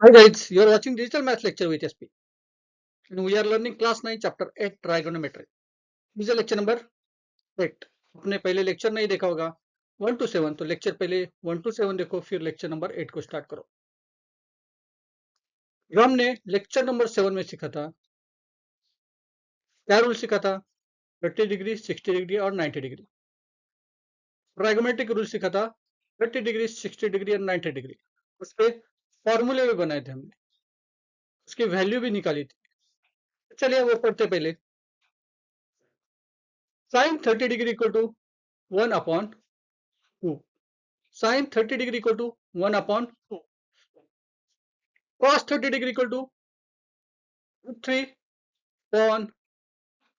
Hi guys, you are watching Digital Math Lecture with SP. And we are learning class 9 chapter 8 trigonometry. This is lecture number 8. आपने पहले lecture नहीं देखा होगा 1 to 7, तो lecture पहले 1 to 7 देखो, फिर लेक्चर नंबर 8 को स्टार्ट करो। जो हमने लेक्चर नंबर 7 में सीखा था, क्या रूल सीखा था? 30 डिग्री, 60 डिग्री और 90 डिग्री। ट्राइगोमेट्रिक रूल सीखा था 30 डिग्री, 60 डिग्री और 90 डिग्री। उसके फॉर्मूले भी बनाए थे हमने, उसकी वैल्यू भी निकाली थी। चलिए वो पढ़ते पहले। Sine 30 degree equal to 1 upon 2, sin 30 degree equal to 1 upon 2, cos 30 degree equal to root 3 upon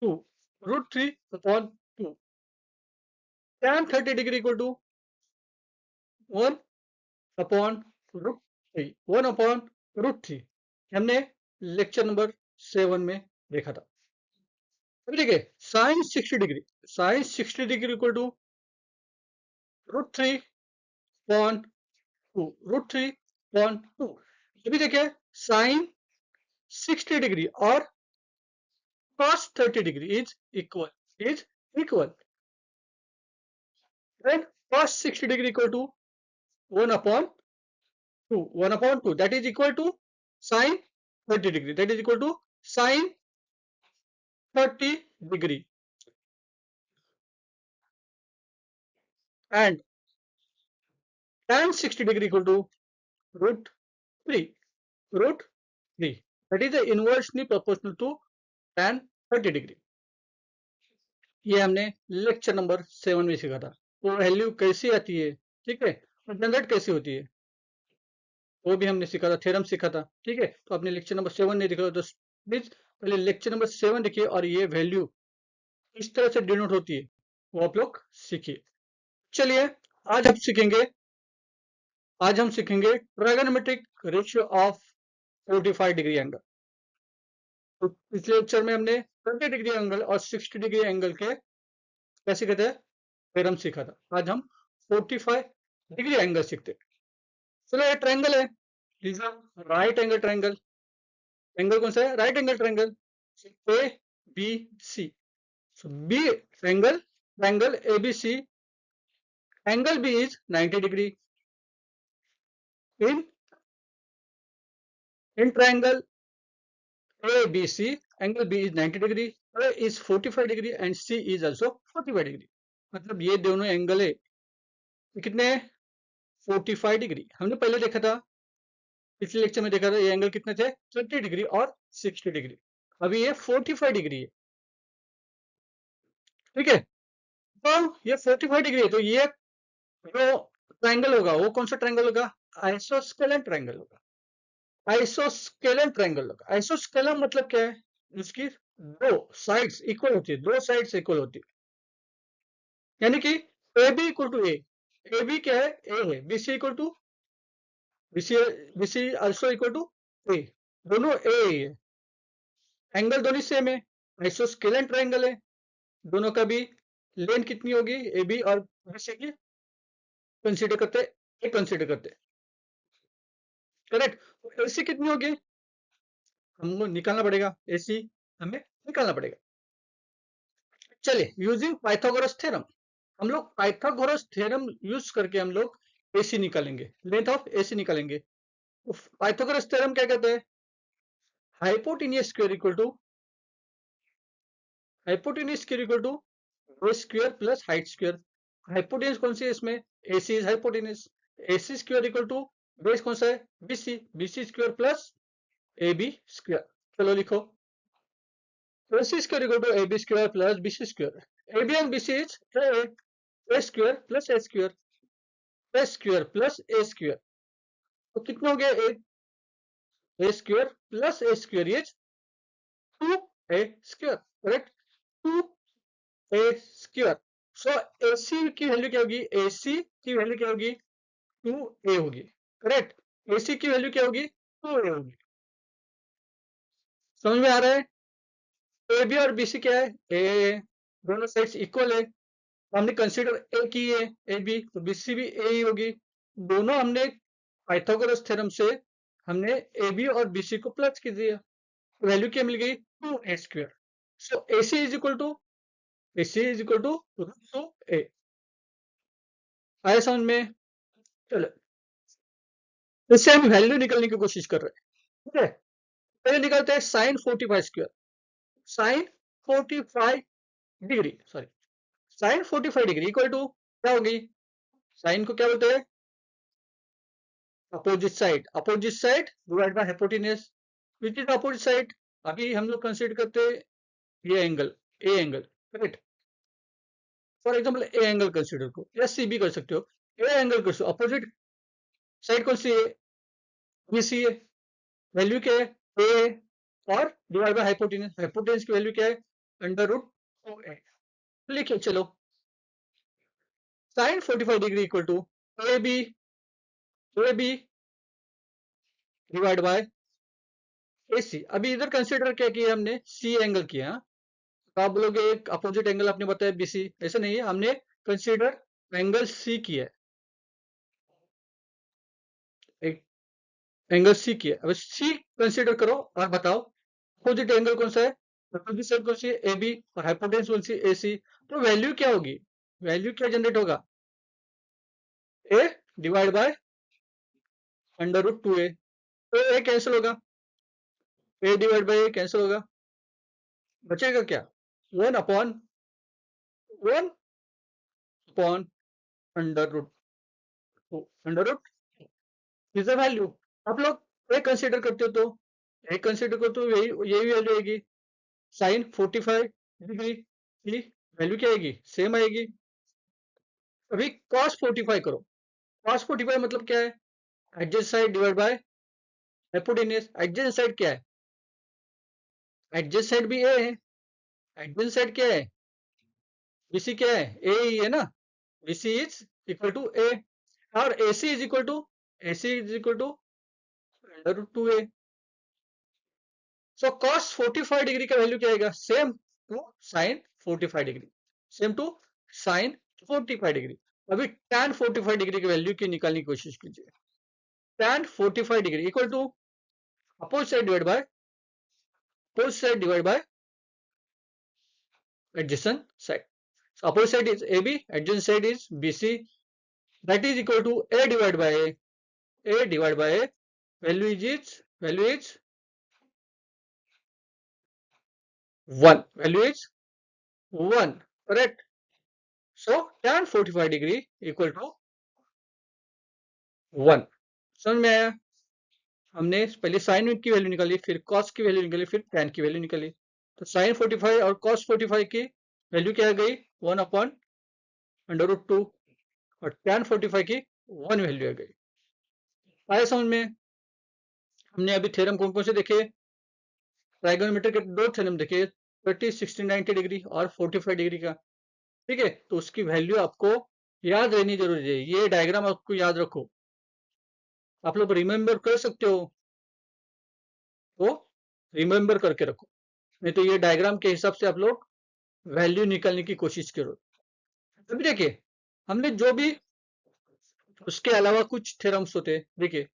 2, root 3 upon 2, tan 30 degree equal to 1 upon root 3, 1 upon root 3 हमने लेक्चर नंबर 7 में देखा था। अभी देखिए sin 60 degree equal to root 3 upon 2, root 3 upon 2। अभी देखिए sin 60 degree और cos 30 degree is equal. Then cos 60 degree equal to 1 upon 2, that is equal to sin 30 degree, that is equal to sin 30 degree, and tan 60 degree equal to root 3, that is the inversely proportional to tan 30 degree. ये हमने lecture number 7 में सीखा था। तो value कैसी आती है, ठीक है, और जनरेट कैसी होती है, वो भी हमने सीखा था, थ्योरम सीखा था। ठीक है, तो आपने लेक्चर नंबर 7 नहीं देखा तो प्लीज पहले लेक्चर नंबर 7 देखिए, और ये वैल्यू इस तरह से डिनोट होती है वो आप लोग सीखिए। चलिए आज हम सीखेंगे trigonometric ratio of 45 degree angle. तो पिछले लेक्चर में हमने 30 डिग्री एंगल और 60 डिग्री एंगल के कैसे कहते हैं थ्योरम सीखा था। आज हम 45 डिग्री एंगल सीखते। चलो ये ट्रायंगल है, राइट एंगल ट्रायंगल। एंगल कौन सा है? Right angle triangle A B C. B angle triangle ABC, angle B is 90 degree. In triangle ABC, angle B is 90 degree, A is 45 degree and C is also 45 degree. मतलब ये दोनों angle है, कितने? 45 degree. हमने पहले देखा था, पिछले लेक्चर में देखा था, ये एंगल कितने थे? 30 डिग्री और 60 डिग्री। अभी ये 45 डिग्री है, ठीक है। तो ये 45 डिग्री है, तो ये जो ट्रायंगल होगा वो कौन सा ट्रायंगल होगा? आइसोस्केलेन ट्रायंगल होगा। आइसोस्केलेन ट्रायंगल होगा। आइसोस्केलेन मतलब क्या है? इसकी दो साइड्स इक्वल होती है, दो साइड्स इक्वल होती है, यानी कि A B equal to A B क्या है? ए है, B C equal to B C also equal to A, दोनों ए है, एंगल दोनों सेम है, आइसोस्केलेन ट्रायंगल है, दोनों का भी लेंथ कितनी होगी? ए बी और बी सी की कंसीडर करते, ए कंसीडर करते, करेक्ट। एसी कितनी होगी हमको निकालना पड़ेगा, एसी हमें निकालना पड़ेगा। चलिए यूजिंग पाइथागोरस थ्योरम, हम लोग पाइथागोरस थ्योरम यूज करके हम लोग एसी निकालेंगे, लेंथ ऑफ एसी निकालेंगे। तो पाइथागोरस थ्योरम क्या कहते हैं? Hypotenuse square equal to base square plus height square. Hypotenuse कौन सी है इसमें? AC is hypotenuse. AC square equal to base कौन सा है? BC square plus AB square. चलो लिखो, AC square equal to AB square plus BC square. AB and BC is A square plus A square, A square plus A square. तो कितना हो गया? A square plus A square is 2A square, correct? 2A square. So AC की वैल्यू क्या होगी? AC की वैल्यू क्या होगी? 2A होगी, करेक्ट। AC की वैल्यू क्या होगी? 2A होगी। समझ में आ रहा है? AB और BC क्या है? A, दोनों साइड्स इक्वल है, हमने कंसीडर ए की है, ए बी, तो बीसी भी ए ही होगी। दोनों हमने पाइथागोरस थ्योरम से हमने ए बी और बी सी को प्लस कर दिया, वैल्यू क्या मिल गई 2a square. So A C is equal to two A. आया समझ में? चलो इससे हम वैल्यू निकालने की कोशिश कर रहे हैं, ठीक है। पहले निकालते हैं sine 45 square. Sine 45 degree, sorry, sine 45 degree equal to क्या होगी? साइन को क्या बोलते हैं? Opposite side divide by hypotenuse, which is opposite side. अभी हम लोग कंसीडर करते हैं ये angle, A angle, correct. For example A angle consider करो या सी भी कर सकते हो। ए एंगल कर, अपोजिट साइड कौन सी है? बी सी है। वैल्यू क्या है? ए और डिवाइड बाय हाइपोटेन्यूज, हाइपोटेन्यूज की वैल्यू क्या है? Under root O A. लिखिए चलो, sine 45 degree equal to A B divide by A C. अभी इधर कंसीडर क्या किया हमने? सी एंगल किया। तो आप बोलोगे एक अपोजिट एंगल आपने बताया बी सी, ऐसा नहीं है, हमने कंसीडर एंगल सी किया है, एक एंगल सी किया। अब सी कंसीडर करो और बताओ अपोजिट एंगल कौन सा है? अपोजिट साइड कौन सी है? ए बी, और हाइपोटेन्यूज कौन सी? ए सी। तो वैल्यू क्या होगी? वैल्यू क्या जनरेट होगा? A divide by under root 2a। तो ए कैंसिल होगा, A divide by A cancel होगा, बचेगा क्या? 1 upon under root 2, under root is the value. आप लोग ए कंसीडर करते हो तो ए कंसीडर करते हो यही वैल्यू आएगी। साइन 45 डिग्री की वैल्यू क्या आएगी? सेम आएगी। अभी cos 45 करो। cos 45 मतलब क्या है? Adjacent side divide by hypotenuse. Adjacent side क्या है? एडजेसेंट साइड भी ए है। एडजेसेंट साइड क्या है? बीसी क्या है? ए ही है ना। BC is equal to A, और AC is equal to under root 2a। So cos 45 degree का वैल्यू क्या आएगा? Same to sine 45 degree, same to sine 45 degree. अभी tan 45 डिग्री की वैल्यू की निकालने की कोशिश कीजिए। tan 45 degree equal to opposite side divide by adjacent side. So opposite side is AB, adjacent side is BC. That is equal to A divided by A. A divided by A. Value is 1. Value is 1. Correct. So tan 45 degree equal to 1. समझ में आया? हमने पहले sign की value निकाली, फिर cos की value निकाली, फिर tan की वैल्यू निकाली। तो साइन 45 और कॉस 45 की वैल्यू क्या आ गई? 1 अपॉन अंडर रूट 2, और tan 45 की 1 वैल्यू आ गई। आया समझ में? हमने अभी थ्योरम कौन कौन से देखे? ट्राइगोनोमेट्री के 2 थ्योरम देखे, 30, 60, 90 डिग्री और 45 डिग्री का। ठीक है, तो उसकी वैल्यू आपको याद रहनी जरूरी है। ये डायग्राम आपको याद रखो, आप लोग रिमेम्बर कर सकते हो तो रिमेम्बर करके रखो, नहीं तो ये डायग्राम के हिसाब से आप लोग वैल्यू निकालने की कोशिश करो। अभी देखिए, हमने जो भी उसके अलावा कुछ थ्योरम्स होते हैं, देखिए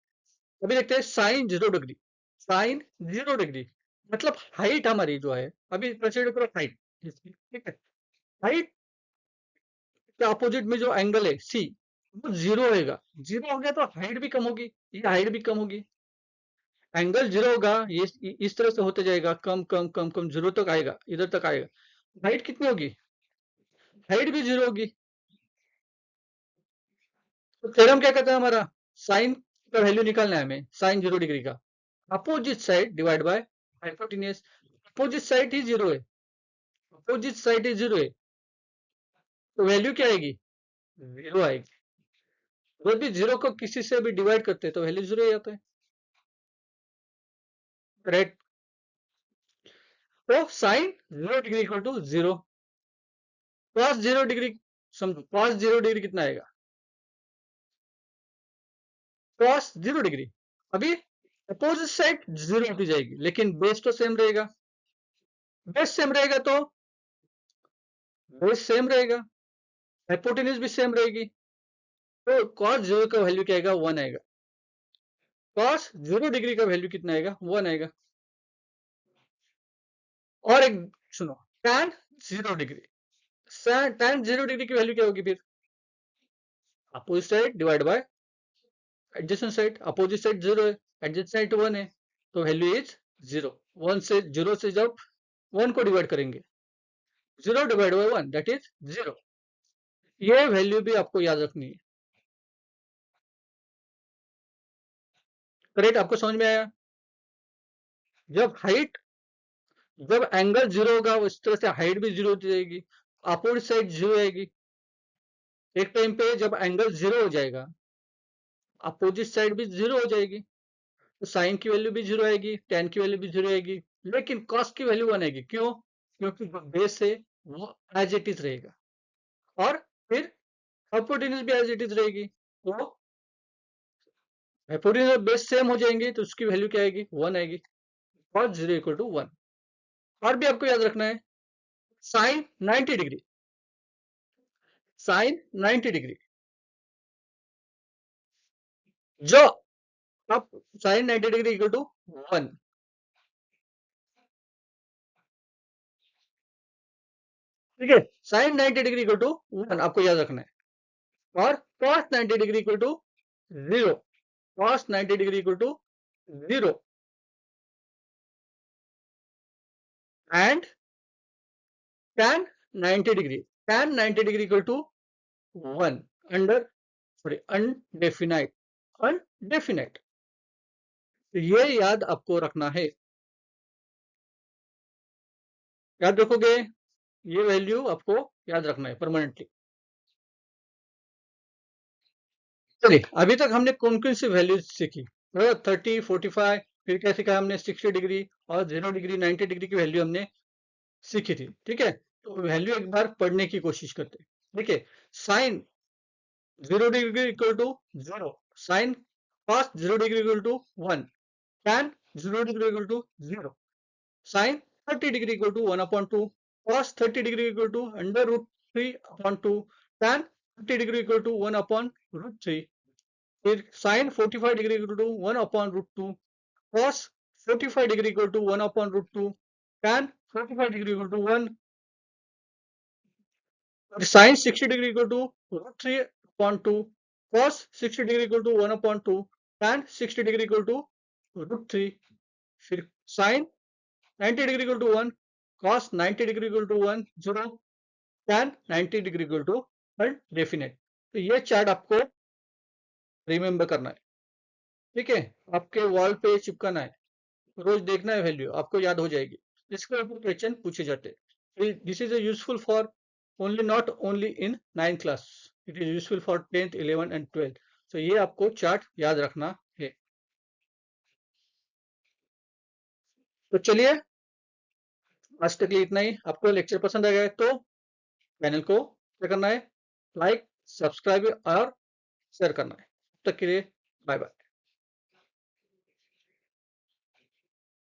अभी देखते हैं साइन 0 डिग्री। साइन 0 डिग्री मतलब हाइट हमारी जो है, अभी कंसीडर करो हाइट, ठीक है। हाइट के अपोजिट में जो एंगल है सी, वो 0 होगा। 0 हो गया तो हाइट भी कम होगी, ये हाइट भी कम होगी। एंगल 0 होगा, ये इस तरह से होते जाएगा, कम कम कम कम 0 तक आएगा, इधर तक आएगा। हाइट कितनी होगी? हाइट भी 0 होगी। तो थ्योरम क्या कहता है हमारा? साइन का वैल्यू निकालना है हमें, साइन 0 डिग्री का। Opposite side divide by hypotenuse. Opposite side ही 0 है, अपोजिट साइड ही 0 है, तो वैल्यू क्या आएगी? 0 आएगी। जब भी 0 को किसी से भी डिवाइड करते हैं तो वैल्यू 0 ही आता है, राइट। तो sine 0 degree equal to 0। Cos 0 degree, समझो कॉस 0 डिग्री कितना आएगा? कॉस 0 डिग्री, अभी अपोजिट साइड 0 होती जाएगी, लेकिन बेस तो सेम रहेगा। बेस सेम रहेगा तो बेस सेम रहेगा, हाइपोटेन्यूज भी सेम रहेगी, तो cos 0 का वैल्यू क्या आएगा? 1 आएगा। cos 0 डिग्री का वैल्यू कितना आएगा, 1 आएगा। और एक सुनो, tan 0 डिग्री, tan 0 डिग्री की वैल्यू क्या होगी फिर, opposite side divide bye adjacent side, opposite side 0 है, एडजेसेंट साइड 1 है, तो वैल्यू इज 0। 1 से 0 से जब 1 को डिवाइड करेंगे, 0 डिवाइड बाय 1 दैट इज 0। ये वैल्यू भी आपको याद रखनी है। करेक्ट, आपको समझ में आया? जब हाइट, जब एंगल 0 होगा उस तरह से हाइट भी 0 होती जाएगी, अपोजिट साइड 0 आएगी। एक टाइम पे जब एंगल 0 हो जाएगा, अपोजिट साइड भी 0 हो जाएगी, तो साइन की वैल्यू भी 0 आएगी, tan की वैल्यू भी 0 आएगी, लेकिन cos की वैल्यू 1 आएगी। क्यों? क्योंकि जो बेस है वो एज इट इज रहेगा, और फिर हाइपोटेन्यूज भी एज इट इज रहेगी, तो हाइपोटेन्यूज और बेस सेम हो जाएंगे, तो उसकी वैल्यू क्या आएगी, 1 आएगी। cos 0 equal to 1। और भी आपको याद रखना है, साइन 90 डिग्री, साइन 90 डिग्री, जो अब साइन 90 डिग्री इक्वल टू 1, ठीक है, साइन 90 डिग्री इक्वल टू 1 आपको याद रखना है। और cos 90 degree equal to 0, cos 90 degree equal to 0, and tan 90 degree, tan 90 degree equal to 1 under, sorry, undefinite, undefinite. तो ये याद आपको रखना है, याद रखोगे, ये वैल्यू आपको याद रखना है परमानेंटली। चलिए, अभी तक हमने कौन कौन सी वैल्यूज सीखी, 30, 45, फिर क्या सीखा हमने, 60 डिग्री और 0 डिग्री, 90 डिग्री की वैल्यू हमने सीखी थी, ठीक है। तो वैल्यू एक बार पढ़ने की कोशिश करते हैं, ठीक है। Sine 0 degree equal to 0, sine cos 0 degree equal to 1, tan 0 degree equal to 0, sin 30 degree equal to 1 upon 2, cos 30 degree equal to under root 3 upon 2, tan 30 degree equal to 1 upon root 3, फिर sin 45 degree equal to 1 upon root 2, cos 45 degree equal to 1 upon root 2, tan 45 degree equal to 1, sin 60 degree equal to root 3 upon 2, cos 60 degree equal to 1 upon 2, tan 60 degree equal to root 3, फिर sin 90 degree equal to 1, cos 90 degree equal to 1, 0, tan 90 degree equal to undefinite. तो ये chart आपको remember करना है, ठीक है, आपके wall पे चिपकाना है, रोज देखना है, वैल्यू आपको याद हो जाएगी। इसके ऊपर क्वेश्चन पूछे जाते हैं। This is useful for only, not only in 9th class, it is useful for 10th, 11th and 12th। तो ये आपको चार्ट याद रखना है। तो चलिए, आज तक के लिए इतना ही। आपको लेक्चर पसंद आ गया तो चैनल को क्या करना है, लाइक, सब्सक्राइब और शेयर करना है। तब तक के लिए बाय बाय।